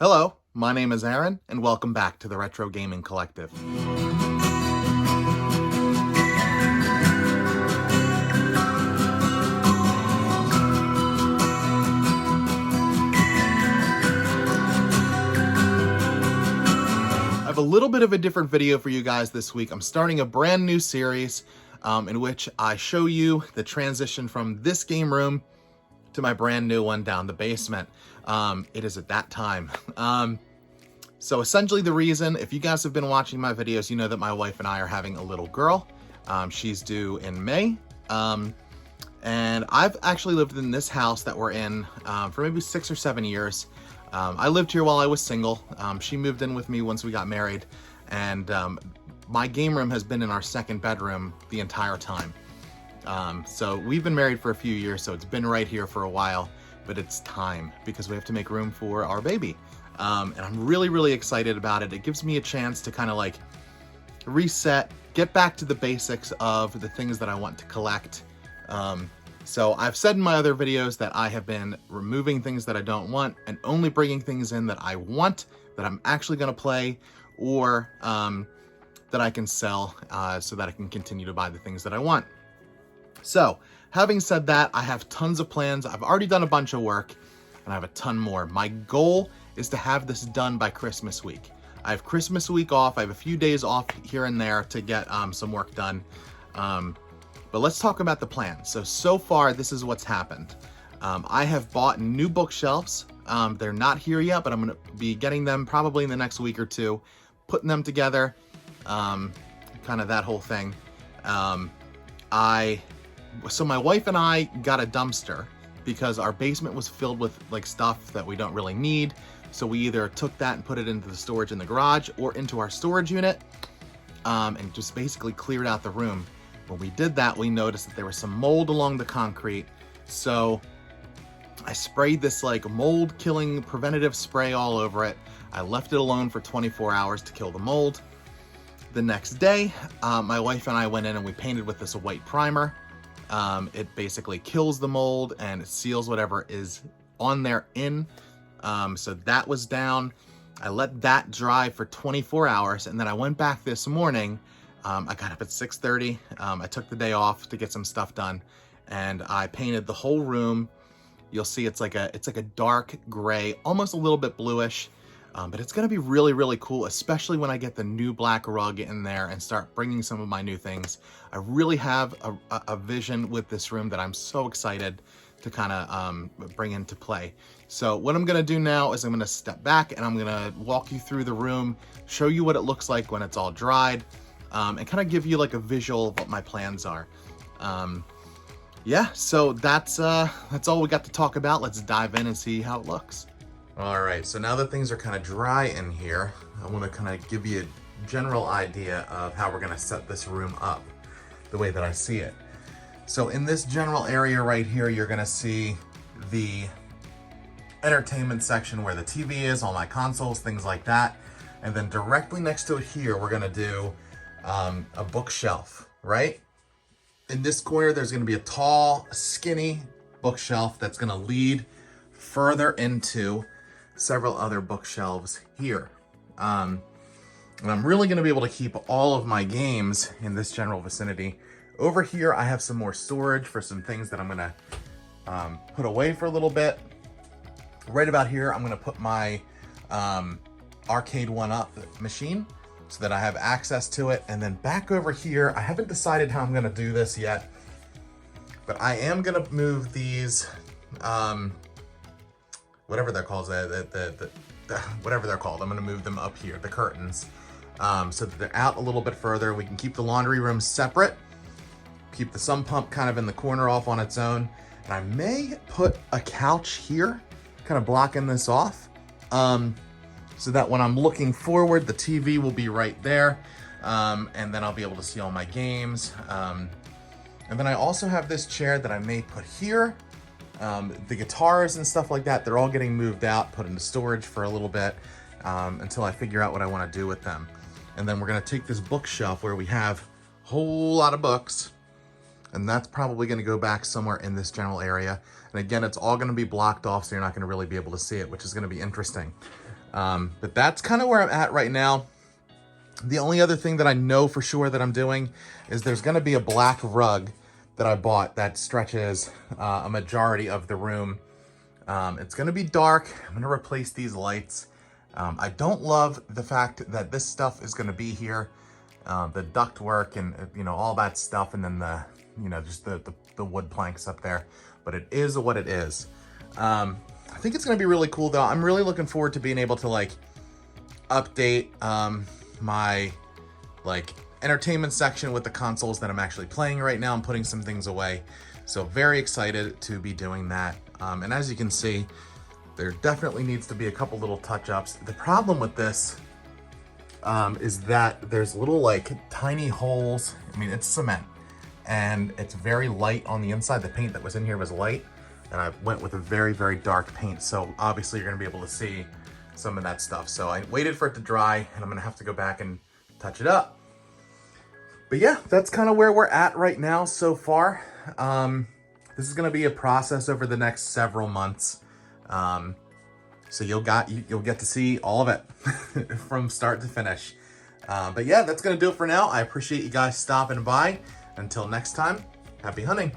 Hello, my name is Aaron, and welcome back to the Retro Gaming Collective. I have a little bit of a different video for you guys this week. I'm starting a brand new series in which I show you the transition from this game room to my brand new one down the basement. It is at that time. So essentially the reason, if you guys have been watching my videos, you know that my wife and I are having a little girl. She's due in May. And I've actually lived in this house that we're in for maybe 6 or 7 years. I lived here while I was single. She moved in with me once we got married. And my game room has been in our second bedroom the entire time. So we've been married for a few years, so it's been right here for a while. But it's time because we have to make room for our baby. And I'm really, really excited about it. It gives me a chance to kind of like reset, get back to the basics of the things that I want to collect. So I've said in my other videos that I have been removing things that I don't want and only bringing things in that I want, that I'm actually going to play, or that I can sell so that I can continue to buy the things that I want. So having said that, I have tons of plans. I've already done a bunch of work and I have a ton more. My goal is to have this done by Christmas week. I have Christmas week off. I have a few days off here and there to get some work done. But let's talk about the plan. So far, this is what's happened. I have bought new bookshelves. They're not here yet, but I'm going to be getting them probably in the next week or two, putting them together, kind of that whole thing. So my wife and I got a dumpster because our basement was filled with like stuff that we don't really need. So we either took that and put it into the storage in the garage or into our storage unit, and just basically cleared out the room. When we did that, we noticed that there was some mold along the concrete. So I sprayed this like mold killing preventative spray all over it. I left it alone for 24 hours to kill the mold. The next day, my wife and I went in and we painted with this white primer. It basically kills the mold and it seals whatever is on there in. So that was down. I let that dry for 24 hours and then I went back this morning. I got up at 6:30. I took the day off to get some stuff done and I painted the whole room. You'll see it's like a dark gray, almost a little bit bluish. But it's going to be really, really cool, especially when I get the new black rug in there and start bringing some of my new things. I really have a vision with this room that I'm so excited to kind of bring into play. So what I'm going to do now is I'm going to step back and I'm going to walk you through the room, show you what it looks like when it's all dried, and kind of give you like a visual of what my plans are. Yeah, so that's all we got to talk about. Let's dive in and see how it looks. All right, so now that things are kind of dry in here, I want to kind of give you a general idea of how we're going to set this room up, the way that I see it. So in this general area right here, you're going to see the entertainment section where the TV is, all my consoles, things like that. And then directly next to it here, we're going to do a bookshelf, right? In this corner, there's going to be a tall, skinny bookshelf that's going to lead further into several other bookshelves here. And I'm really going to be able to keep all of my games in this general vicinity. Over here, I have some more storage for some things that I'm going to put away for a little bit. Right about here, I'm going to put my Arcade 1-Up machine so that I have access to it. And then back over here, I haven't decided how I'm going to do this yet, but I am going to move these whatever they're called, whatever they're called, I'm gonna move them up here, the curtains, so that they're out a little bit further. We can keep the laundry room separate, keep the sump pump kind of in the corner off on its own, and I may put a couch here, kind of blocking this off, so that when I'm looking forward, the TV will be right there, and then I'll be able to see all my games. And then I also have this chair that I may put here. The guitars and stuff like that, they're all getting moved out, put into storage for a little bit until I figure out what I want to do with them. And then we're going to take this bookshelf where we have a whole lot of books, and that's probably going to go back somewhere in this general area. And again, it's all going to be blocked off, so you're not going to really be able to see it, which is going to be interesting. But that's kind of where I'm at right now. The only other thing that I know for sure that I'm doing is there's going to be a black rug that I bought that stretches a majority of the room. It's going to be dark. I'm going to replace these lights. I don't love the fact that this stuff is going to be here. The duct work and, you know, all that stuff. And then the, you know, just the wood planks up there. But it is what it is. I think it's going to be really cool though. I'm really looking forward to being able to like update my like entertainment section with the consoles that I'm actually playing right now. I'm putting some things away. So very excited to be doing that. And as you can see, there definitely needs to be a couple little touch-ups. The problem with this is that there's little like tiny holes. I mean, it's cement and it's very light on the inside. The paint that was in here was light and I went with a very, very dark paint. So obviously you're gonna be able to see some of that stuff. So I waited for it to dry and I'm gonna have to go back and touch it up. But yeah, that's kind of where we're at right now so far. This is gonna be a process over the next several months. So you'll get to see all of it from start to finish. But yeah, that's gonna do it for now. I appreciate you guys stopping by. Until next time, happy hunting.